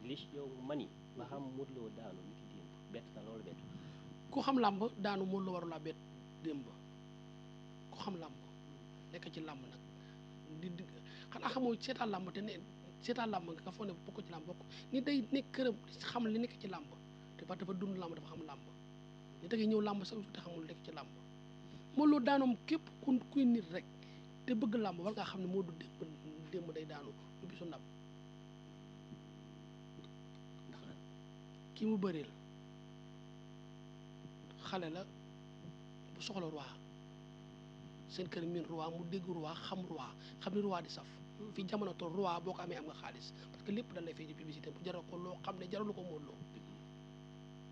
li yow mani ba xam Modou Lo daanu ni ki démb bett na loolu bett ku xam làmb daanu Modou Lo warula bett démb ku xam làmb nekk ci làmb nag di xanaa xamoo seetaan làmb te ne seetaan làmb nga foog ne bokk ci làmb bokk ni day nekk këram xam li nekk ci làmb te parce que dafa dund làmb dafa xam làmb ni da ngay ñëw làmb sax te xamul nekk ci làmb Modou Lo daanoom képp kuy nit rek te bëgg làmb war ngaa xam ne Modou démb day daanu lu bisu ndam kii mu bëreel xale la bu soxla roi seen kër miin roi mu dégg roi xam ni roi di saf fi jamono toll roi boo ko amee am nga xaalis parce que lépp dañ lay fay ci publicité bu jaral ko loo xam ne jaralu ko Modou Lo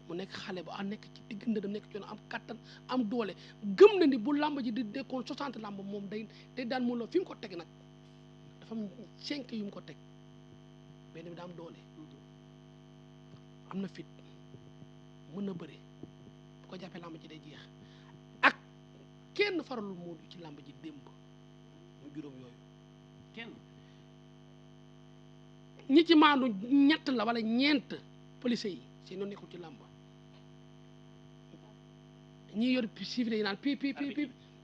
mu nekk xale bu nekk ci digg ndëndam nekk ci am kattan am doole gëm na ni bu làmb ji di dekkoon 60 làmb moom day daan Modou Lo fi mu ko teg nag dafa am 5 yu mu ko teg benn bi daa am doole am na fit mën na bëre bu ko jàppee làmb ji day jeex ak kenn faralul Modou ci làmb ji démb mu juróom yooyu kenn ñi ci maandu ñett la wala ñeent police yi seen yoon nekkul ci làmb ñi yor chiffre yi naan pi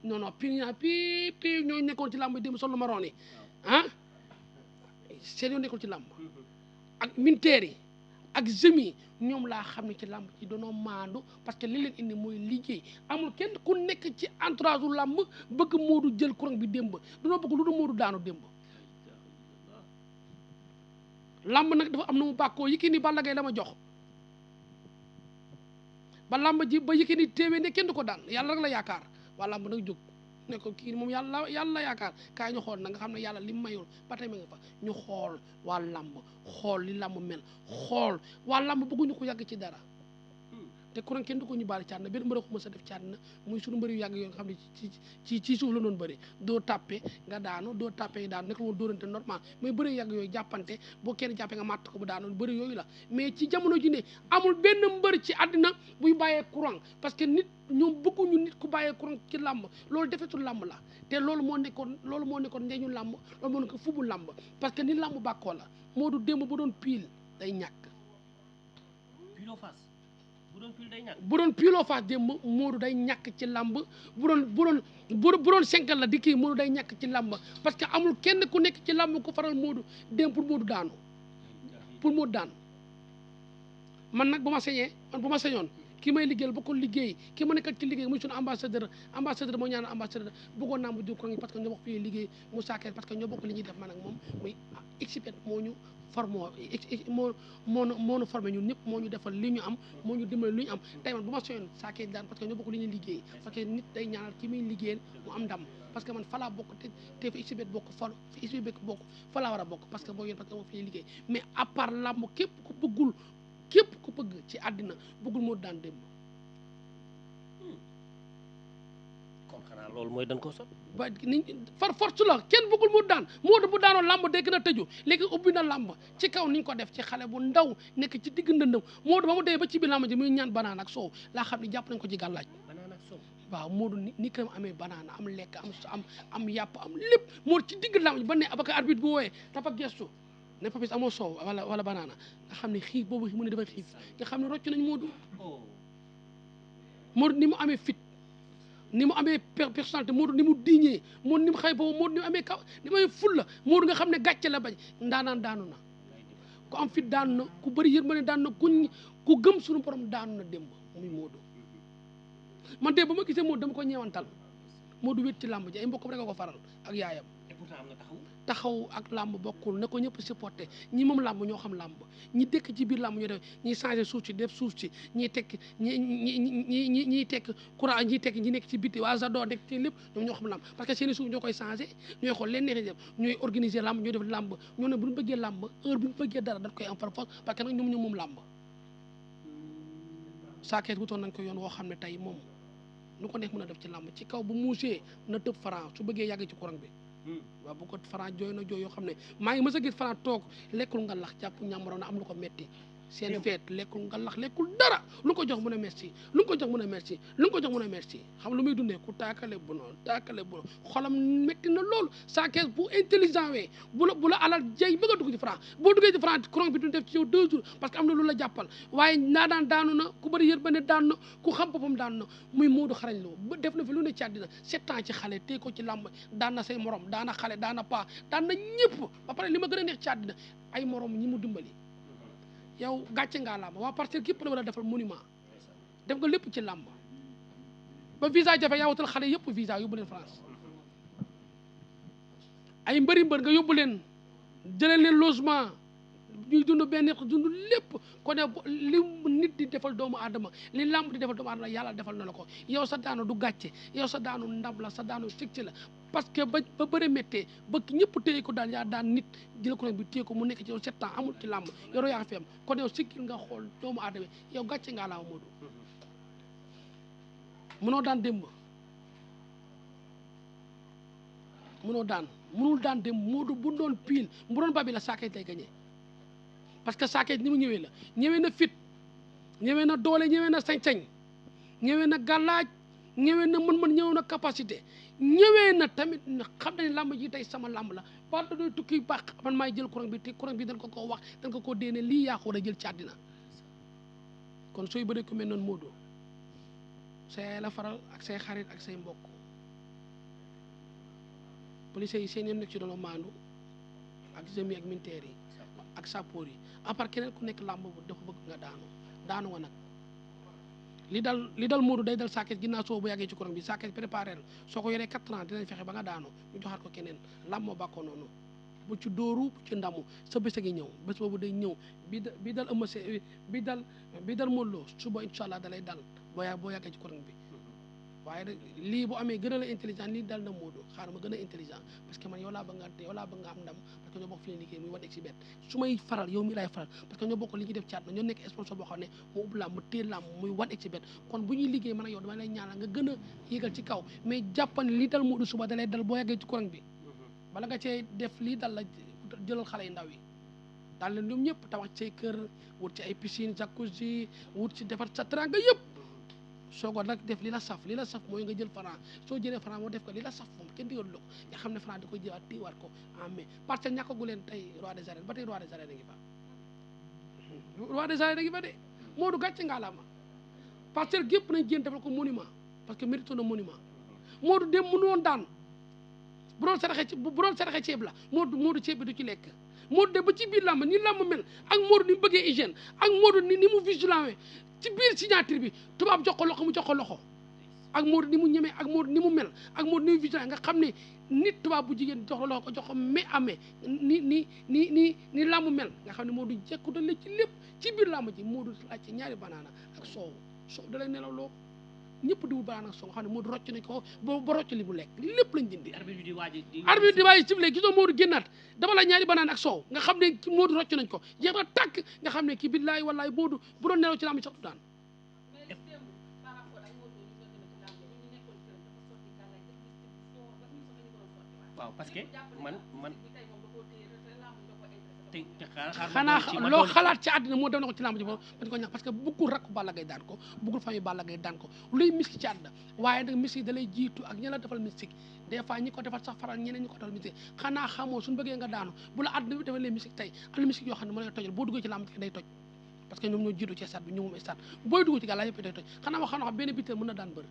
non non pi naan pi ñooy nekkoon ci làmb démb sol lu maroon yi ah seen yoon nekkul ci làmb ak militaire yi ak jeunes yi ñoom laa xam ne ci làmb ci doonoo maandu parce que li leen indi mooy liggéey amul kenn ku nekk ci entourage u làmb bëgg Modou jël couronne bi démb danoo bëgg lu du Modou daanu démb làmb nag dafa am na mu bàkkoo Yékini Balla Gaye la ma jox ba làmb ji ba Yékini téewee ne kenn du ko daan yàlla rek la yaakaar waa làmb nag jóg ne ko kii moom yàlla yaakaar kaay ñu xool na nga xam ne yàlla li mu mayoon ba tey ma nga fa ñu xool waa làmb xool li làmb mel xool waa làmb bëgguñu ko yàgg ci dara te couronne kenn du ko ñu baal ci àddina benn mbër ko mës a def ci àddina muy suñu mbëri yu yàgg yoo nga xam ne ci suuf la doon bëri doo tàppe nga daanu doo tàppe nga daanu nekk woon dóorante normal mais bëri yàgg yooyu jàppante boo kenn jàppee nga màtt ko bu daanu bëri yooyu la mais ci jamono ji ne amul benn mbër ci àddina buy bàyyee couronne parce que nit ñoom bëgguñu nit ku bàyyee couronne ci làmb loolu defetul làmb la te loolu moo nekkoon ndeñu làmb loolu moo nekkoon fubu làmb parce que ni làmb bàkkoo la Modou démb bu doon piil day ñàkk bu doon piiloo faas démb Modou day ñàkk ci làmb bu doon senkal la di kii Modou day ñàkk ci làmb parce que amul kenn ku nekk ci làmb ku faral Modou démb pour Modou daanu pour Modou daan man nag bu ma sañoon ki may liggéeyal ba ko liggéey ki ma nekkal ci liggéey muy suñu ambassadeur moo ñaan ambassadeur bëggoon naa mu jóg ko parce que ñoo bokk fii liggéey mu saakeer parce que ñoo bokk li ñuy def man ak moom muy expert moo ñu formé moo ñu formé ñun ñëpp moo ñu defal li ñu am moo ñu dimbali li ñu am tey man bu ma soyoon saakeer daan parce que ñoo bokk li ñuy liggéey parce que nit day ñaanal ki muy liggéeyal mu am ndam parce que man falaa bokk te fi expert bokk fi expert bokk falaa war a bokk parce que boo yéen parce que moo fi ñuy liggéey mais à part làmb képp ku bëgg ci àddina bëggul moo daan démb kon xanaa loolu mooy dañ ko sot ba ni far force la kenn bëggul moo daan Modou bu daanoo làmb day gën a tëju léegi ubbi na làmb ci kaw niñ ko def ci xale bu ndaw nekk ci digg ndëndam Modou ba mu dee ba ci biir làmb ji muy ñaan banaan ak soow laa xam ne jàpp nañ ko ci gàllaaj banaan ak soow waaw Modou ni këram amee banaana am lekk am yàpp am lépp Modou ci digg làmb ji ba ne ba ko arbitre bu wooyee dafa gestu ne Papis amoo soow wala banaana nga xam ne xiif boobu mu ne dafa xiif nga xam ne rocc nañ Modou ni mu amee fit ni mu amee personnalité Modou ni mu diñee Modou ni mu xëy boobu Modou ni mu amee kaw ni mu amee fulla Modou nga xam ne gàcce la bañ ndaanaan daanu na ku am fit daanu na ku bëri yërmande daanu na ku gëm suñu borom daanu na démb muy Modou man de ba ma gisee Modou dama ko ñeewantal Modou wét ci làmb ji ay mbokkam rek a ko faral ak yaayam taxaw ak làmb bokkul na ko ñëpp supporté ñi moom làmb ñoo xam làmb ñi dëkk ci biir làmb ñoo def ñi changé suuf si def suuf si ñiy tekk ñiy tekk courant ñiy tekk ñi nekk ci biti waa Zado nekk ci lépp ñoom ñoo xam làmb parce que seeni suuf ñoo koy changé ñooy xool leen neexee def ñooy organiser làmb ñooy def làmb ñoo ne bu ñu bëggee làmb heure bu ñu bëggee dara dañ koy am par force parce que nag ñoom moom làmb saakeet wutoon nañ ko yoon woo xam ne tey moom lu ko neex mën a def ci làmb ci kaw bu muusee na tëb Franc su bëggee yàgg ci courant bi waaw bu ko Franc jooy na jooy yoo xam ne maa ngi mës a gis Franc toog lekkul nga lax jàpp ñàmbaroon na am lu ko metti seen feet lekkul ngalax lekkul dara lu ko jox mun a merci lu ko jox mun a merci lu ko jox mun a merci xam lu muy dundee ku taakale bu noonu xolam métti na loolu Sa Thiès bu intelligent wee bu la alal jay bëgg a dugg ci franc boo duggee ci franc courant bi du def ci yow 2 jours parce que am na lu la jàppal waaye naa daanu na ku bëri yërmande daanu na ku xam boppam daanu na muy Modou xarañ Lo ba def na fi lu ne ci àddina 7 ans ci xale tey ko ci làmb daan na say morom daana xale daana paa daan na ñëpp ba pare li ma gën a neex ci àddina ay morom ñi mu dimbali yow gàcce ngaa làmb waa parcelle képp la war a defal monument def nga lépp ci làmb ba visa jafe yaa wutal xale yëpp visa yóbbu leen France ay mbër nga yóbbu leen jëlee leen logement ñuy dund benn dund lépp ko ne li nit di defal doomu aadama li làmb di defal doomu aadama yàlla defal na la ko yow sa daanu du gàcce yow sa daanu ndam la sa daanu ci la parce que ba bëri méttee ba ñëpp téye ko daan yaa daan nit jël ko bi téye ko mu nekk ci yow 7 ans amul ci làmb yoroo yaa fi am kon yow sikkil nga xool doomu aadama yow gàcce ngaa laa Modou mënoo daan démb mënul daan démb Modou bu doon pile bu doon babi la Sa Thiès lay gagné parce que Sa Thiès ni mu ñëwee la ñëwee na fit ñëwee na doole ñëwee na sañ-sañ ñëwee na gàllaaj ñëwee na mën-mën ñëwee na capacité ñëwee na tamit xam nañ làmb ji tey sama làmb la parce que doy tukki baax man maay jël courant bi te courant bi dañ ko koo wax dañ ko koo déene lii yaa ko war a jël ci àddina kon sooy bëree ku mel noonu Modou sa yaay la faral ak say xarit ak say mbokk police yi seen yoon nekk ci doon maandu ak jeunes yi ak militaires yi ak sapeurs yi à part keneen ku nekk làmb bu dafa bëgg nga daanu nga nag li dal Modou day dal Sa Thiès ginnaaw soo bu yàggee ci courant bi Sa Thiès préparé la soo ko yoree 4 ans dinañ fexe ba nga daanu ñu joxaat ko keneen làmb moo bàkkoo noonu bu ci dóoru bu ci ndamu sa bés a ngi ñëw bés boobu day ñëw bi dal Eumeu Sène bi dal Modou Lo suba incha allah da lay dal boo yàggee ci courant bi waaye nag lii bu amee gën a la intelligent lii dal na Modou xaaral ma gën a intelligent parce que man yow laa bëgg nga am ndam parce que ñoo bokk fi liggéey muy wan exhibet su may faral yow mi laay faral parce que ñoo bokk li ñuy def caat na ñoo nekk sponsor boo xam ne mu ubbi làmb mu téye làmb muy wan exhibet kon bu ñuy liggéey man ak yow dama lay ñaanal nga gën a yéegal ci kaw mais jàppan lii dal Modou suba da lay dal boo yàggee ci courant bi bala nga cee def lii dal la jëlal xale yu ndaw yi daal leen ñoom ñëpp tabax ci say kër wut ci ay piscine jacuzzi wut ci defar sa teranga yëpp soo ko nag def li la saf mooy nga jël franc soo jëlee franc moo def ko li la saf moom kenn digalu la ko nga xam ne franc da koy jëlaat téewaat ko en mai parce que ñàkkagu leen tey roi des arènes ba tey roi des arènes a ngi fa de Modou gàcce nga la ma parce que gépp nañ jéem defal ko monument parce que mérite na monument Modou dem mënu woon daan bu doon saraxe ceeb la Modou ceeb bi du ci lekk Modou de ba ci biir làmb ni làmb mel ak Modou ni mu bëggee hygiène ak Modou ni mu vigilant ci biir signature bi tubaab jox ko loxo mu jox ko loxo ak Modou ni mu ñemee ak Modou ni mu mel ak Modou ni mu vigilant nga xam ne nit tubaab bu jigéen jox la loxo ko jox ko mais amee ni làmb mel nga xam ne Modou jekku dale ci lépp ci biir làmb ji Modou laaj ci ñaari banaana ak soow da lay nelaw loo ñëpp diwul banaana ak soow nga xam ne Modou rocc nañ ko ba rocc li mu lekk lépp lañ dindi arbitre di waaj sifle gisoo Modou génnaat dafa la ñaari banaana ak soow nga xam ne Modou rocc nañ ko jeex na tàkk nga xam ne kii billaay wallaay Modou bu doon nelaw ci làmb sax du daan waaw parce que man xanaa loo xalaat ci àddina moo def na ko ci làmb ji foofu dañ ko ñax parce que buggul rakku Balla Gaye daan ko buggul famille Balla Gaye daan ko luy miski ci àddina waaye nag miski da lay jiitu ak ñi la defal mystique des fois ñi ko defal sax faral ñeneen ñi ko defal mystique xanaa xamoo suñu bëggee nga daanu bu la àddina bi defal leen mystique tey am na mystique yoo xam ne mën nga tojal boo duggee ci làmb ji day toj parce que ñoom ñoo jiitu ci stade bi ñu moom stade booy dugg ci gàllaa yëpp day toj xanaa wax xam benn biteel mën na daan bër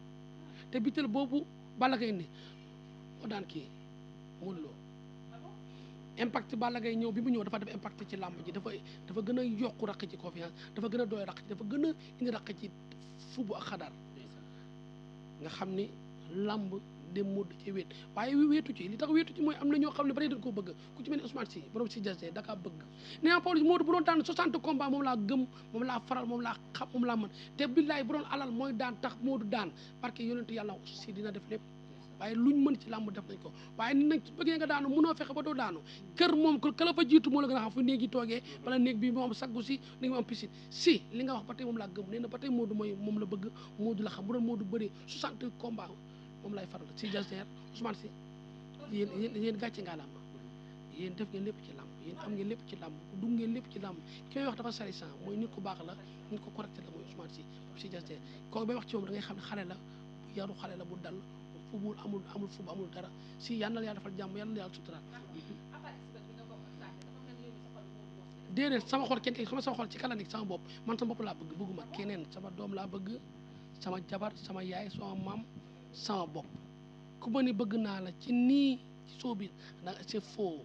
te biteel boobu Balla Gaye indi moo daan kii Modou Lo impact Balla Gaye ñëw bi mu ñëw dafa def impact ci làmb ji dafa gën a yokku raq ci confiance dafa gën a doy raq ci dafa gën a indi raq ci fubu ak xadaar nga xam ni làmb dem Modou ci wéet waaye wéetu ci li tax wéetu ci mooy am na ñoo xam ne ba tey dañ koo bëgg ku ci mel ni Ousmane Sy borom si jasé da kaa bëgg nee naa Pawlish Modou bu doon daan 60 combats moom laa gëm moom laa faral moom laa xam moom laa mën te billaay bu doon alal mooy daan tax Modou daan parce que yonentu yàlla si dina def lépp waaye luñ mën ci làmb def nañ ko waaye nit nag bëggee nga daanu mënoo fexe ba doo daanu kër moom ka la fa jiitu moo la gën a xam fu néeg yi toogee wala néeg bi moom saggu si néeg bi am piscine si li nga wax ba tey moom laa gëm nee na ba tey Modou mooy moom la bëgg Modou la xam bu doon Modou bëree 60 combats moom lay faral si jasneer Ousmane Sy yéen gàcce nga làmb yéen def ngeen lépp ci làmb yéen am ngeen lépp ci làmb dugg ngeen lépp ci làmb ki may wax dafa sari san mooy nit ku baax la nit ko correct la mooy Ousmane Sy Diasté kooku bay wax ci moom da ngay xam ne xale la bu yaru xale la bu dal fubul amul fub amul dara si yal na yàlla defal jàmm yal na yàlla suturaal déedéet sama xol kenn sama xol ci kala nekk sama bopp man sama bopp laa bëgg bëgguma keneen sama doom laa bëgg sama jabar sama yaay sama maam sama bopp ku ma ni bëgg naa la ci nii ci sóobi da c'est faux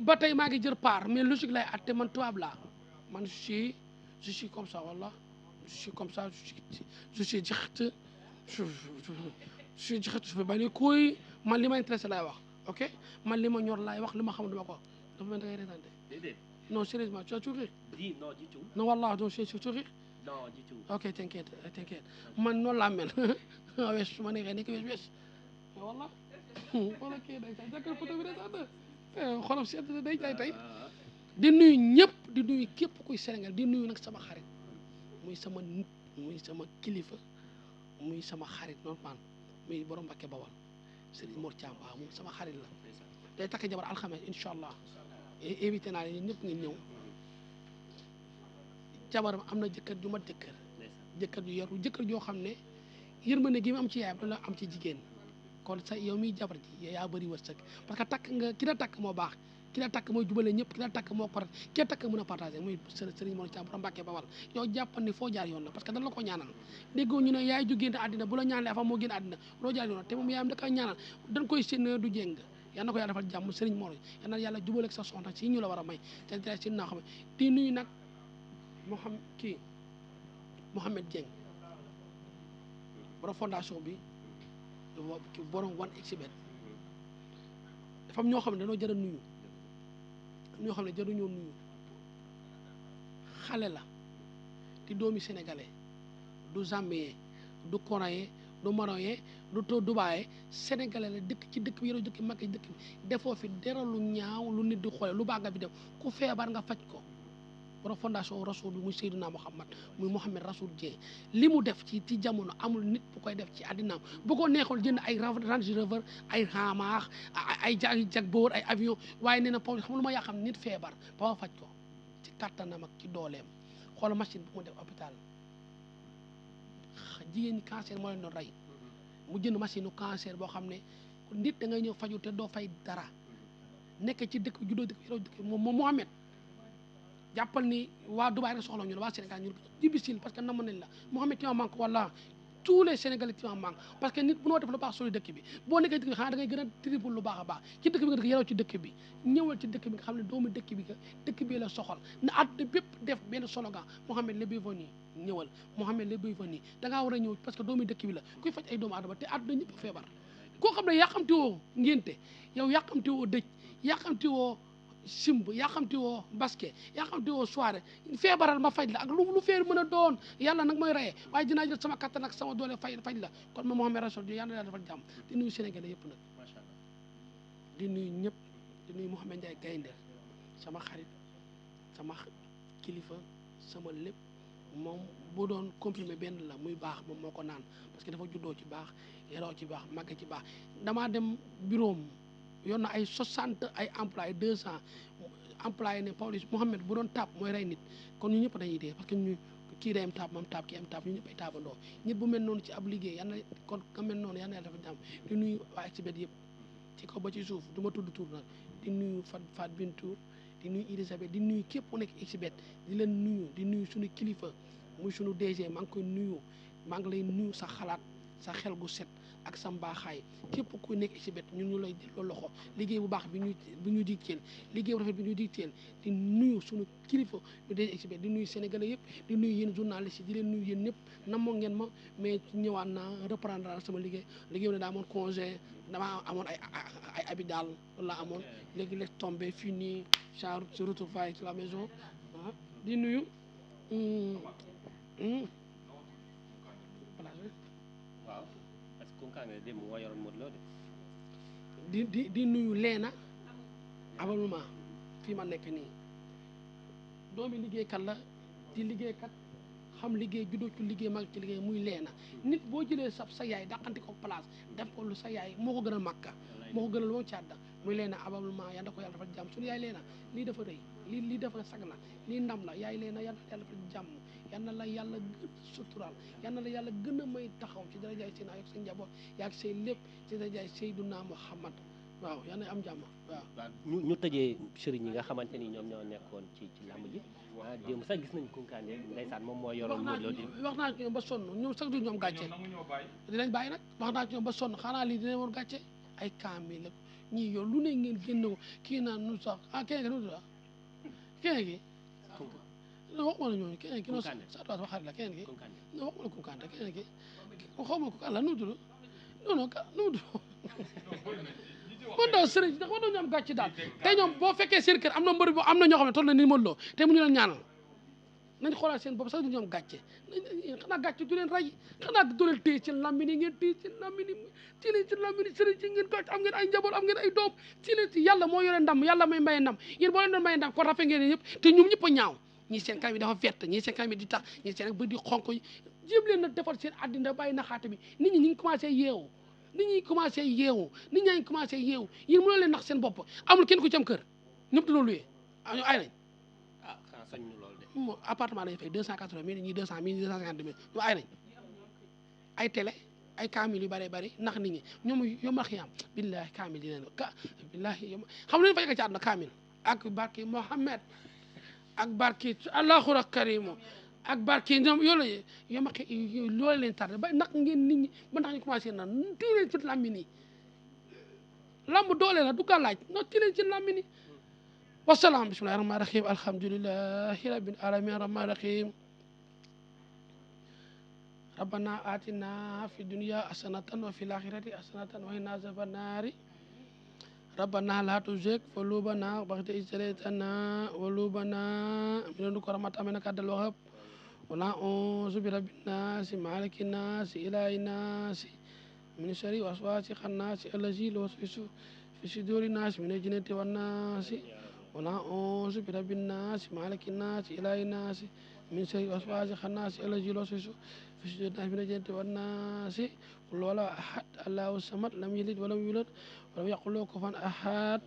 ba tey maa ngi jël part mais logique lay atte man tubaab laa man je suis comme ça walla je suis comme ça je suis jaxat je suis jaxat je fais bani kuy man li ma intéressé laay wax ok man li ma ñor laay wax li ma xam duma ko dafa mel da ngay reetante déedéet non sérieusement tu as tout rire di non du tout non wallah non je suis tout rire non du tout ok t'inquiète man noonu laa mel wees su ma neexee nekk wees mais wallah wala kii day sax jàkkal photo bi reetante xolam sedd day tay tey di nuyu ñëpp di nuyu képp kuy Sénégal di nuyu nag sama xarit muy sama nit muy sama kilifa muy sama xarit normal muy borom Mbacké Bawal Serigne Mor Thiam waaw moom sama xarit la day takk jabar alxames incha allah invité naa leen ñëpp ngeen ñëw jabaram am na jëkkër ju mat jëkkër ju yaru jëkkër joo xam ne yërmande gi mu am ci yaayam da la am ci jigéen kon sa yow miy jabar ji yaa bëri wërsëg parce que takk nga ki la takk moo baax ki la takk mooy jubale ñëpp ki la takk moo correct ki la takk mën a partagé muy Serigne Mor Thiam borom Mbacké Bawal yow jàppal ni foo jaar yoon la parce que dañ la ko ñaanal déggoo ñu ne yaay ju génn àddina bu la ñaanalee avant moo génn àddina loo jaar yoon la te moom yaayam da koy ñaanal dañ koy séen du jéng yal na ko yàlla defal jàmm Serigne Mor yal na yàlla jubale ak sa soxna si ñu la war a may te dara si naa xam ne di nuyu nag Mohamed Dieng borom fondation bi borom 1xBet dafa am ñoo xam ne dañoo jar a nuyu ñoo xam ne jaruñoo nuyu xale la di doomi sénégalais du zambien du coréen du marocain du dubaï sénégalais la dëkk ci dëkk bi yore dëkk mag ci dëkk bi defoo fi dara lu ñaaw lu nit di xoole lu baax nga fi def ku feebar nga faj ko borom fondation Rasoul bi muy Seydina Mouhamad muy Mouhamed Rasoul Dieng li mu def ci jamono amul nit bu koy def ci àddinaam bu ko neexoon jënd ay Range Rover ay Hamar ay Jaguar ay avion waaye nee na Pawlish xam lu ma yaa xam nit feebar ba ma faj ko ci kattanam ak ci dooleem xoolal machine bu mu def hôpital jigéen ñi cancer moo leen doon rey mu jënd machine cancer boo xam ne nit da ngay ñëw faju te doo fay dara nekk ci dëkk juddoo dëkk yoroo dëkk moom Mohamed jàppal ni waa Dubaï rek soxla ñu la waa Sénégal ñu difficile parce que namm nañ la Mohamed tu en manques wala tous les Sénégalais tu en manques parce que nit bu noo def lu baax soli dëkk bi boo nekkee dëkk bi xanaa da ngay gën a triple lu baax a baax ci dëkk bi nga dëkk yaroo ci dëkk bi ñëwal ci dëkk bi nga xam ne doomu dëkk bi nga dëkk bi la soxal na àdduna bépp def benn slogan Mohamed le bienvenu ñëwal Mohamed le bienvenu da ngaa war a ñëw parce que doomu dëkk bi la kuy faj ay doomu aadama te àdduna ñëpp feebar koo xam ne yàqamti woo ngénte yow yàqamti woo dëj yàqamti woo simb yaa xamti woo basket yaa xamti woo soirée feebaral ma faj la ak lu feer mën a doon yàlla nag mooy reyee waaye dinaa jël sama kattan ak sama doole faj la kon ma Mouhamed Rasoul yàlla yàlla defal jàmm di nuyu Sénégalais yëpp nag macha allah di nuyu ñëpp di nuyu Mouhamed Ndiaye Gaynde sama xarit sama kilifa sama lépp moom bu doon comprimé benn la muy baax moom moo ko naan parce que dafa juddoo ci baax yaroo ci baax màgg ci baax damaa dem bureau yor na ay 60 ay employés 200 employés ne Pawlish Mouhamed bu doon taab mooy rey nit kon ñu ñëpp dañuy dee parce que ñu kii day am taab mam taab kii am taab ñu ñëpp ay taabandoo nit bu mel noonu ci ab liggéey yal na kon nga mel noonu yal na yàlla dafa jàmm di nuyu waa XBET yëpp ci kaw ba ci suuf du ma tudd tur nag di nuyu Fat Bintou di nuyu Elisabeth di nuyu képp ku nekk XBET di leen nuyu di nuyu suñu kilifa muy suñu DG maa ngi koy nuyu maa ngi lay nuyu sa xalaat sa xel gu set ak sa mbaaxaay képp ku nekk XBET ñun ñu lay delloo loxo liggéey bu baax bi ñu digteel liggéey bu rafet bi ñu digteel di nuyu suñu kilifa ñu dee XBET di nuyu sénégalais yëpp di nuyu yéen journalistes yi di leen nuyu yéen ñëpp namoo ngeen ma mais ñëwaat naa reprendre sama liggéey ne daa amoon congé damaa amoon ay habit daal loolu laa amoon léegi la tombé fii nii genre se retrouvaille sur la maison di nuyu waaw parce que kunkaan nga démb moo yoroon Modou Lo de di nuyu leena abonnement fii ma nekk nii doomi liggéeykat la di liggéeykat xam liggéey juddoo ci liggéey mag ci liggéey muy leena nit boo jëlee sa yaay dàqanti ko place def ko lu sa yaay moo ko gënal màkka moo ko gënal moom ci àdda muy leena abablement yal na ko yàlla dafa jàmm suñu yaay leena lii dafa rëy lii dafa sag na lii ndam la yaay leena yal na yàlla dafa jàmm yal na la yàlla gën a suturaal yal na la yàlla gën a may taxaw ci darajaay seen ak seen njaboot yaag seen lépp ci darajaay Seyduna Muhammad waaw yal na am jàmm waaw. waaw ñu tëjee sëriñ yi nga xamante ni ñoom ñoo nekkoon ci làmb ji démb sax gis nañ Kounkandé ndeysaan moom moo yoroon Modou Lo di wax naa ci ñoom ba sonn ñoom sax du ñoom gàcce dinañ bàyyi nag wax naa ci ñoom ba sonn xanaa lii dinañ woon gàcce ay kaamil la ñii yow lu ne ngeen génn ko kii naan nu sax keneen ki nu tudd keneen ki wax ma la ñooñu keneen ki noonu sa toit waxaat la keneen ki wax ma la Kounkandé keneen ki xaw ma ko kan la nu tudd non non nu tudd kon daal sëriñ ndax war nañu am gàcce daal te ñoom boo fekkee seen kër am na mbër am na ñoo xam ne toll na ni Modou Lo te mu ñu leen ñaanal nañ xoolaat seen bopp sax du ñoom gàcce xanaa gàcce du leen ray xanaa du leen téye ci lambi ni ngeen téye ci lambi ni ci leen ci lambi ni sëriñ ci ngeen gàcce am ngeen ay njaboot am ngeen ay doom ci leen ci yàlla moo yore ndam yàlla may maye ndam yéen boo leen doon maye ndam kon rafet ngeen yëpp te ñoom ñëpp a ñaaw ñii seen kanam yi dafa verte ñii seen kanam yi di tax ñii seen bët di xonk jéem leen na defar seen àddina bàyyi naxaate bi nit ñi ñu ngi commencé yeewu nit ñi commencé yeewu nit ñaa ngi commencé yeewu yéen mënoo leen nax seen bopp amul kenn ku ci am kër ñëpp dañoo luye ay nañ xanaa sañ ñu loolu de moom appartement lañu fay 280 mille ñii 200 mille 250 mille ñu ay nañ ay télé ay kaamil yu bëree bëri ndax nit ñi ñoom yomal xiyaam billahi kaamil di leen billahi yom xam leen fay ka ci àdduna kaamil ak barki Mohammed ak barki Allahul Karim ak barki ñoom yoolu yoma loolu leen tardé ba ndax ngeen nit ñi ba ndax ñu commencé na tii leen ci lambi nii lamb doole la du gàllaaj no tii leen ci lambi nii wasalaam bismillahi rahmani rahim alhamdulillahi rabbil alamin rahmani rahim rabbana atina fi dunya hasanatan wa fil akhirati hasanatan wa qina azaban nari rabbana la tuzigh qulubana ba'da idh hadaytana wa hab lana min ladunka rahmatan innaka antal wahhab ولا أعوذ برب الناس مالك الناس إله الناس من شر وسواس الناس الذي يوسوس في صدور الناس من الجنة والناس ولا أعوذ برب الناس مالك الناس إله الناس من شر وسواس الناس الذي يوسوس في صدور الناس من الجنة والناس قل ولا أحد الله الصمد لم يلد ولم يولد ولم يكن له كفوا أحد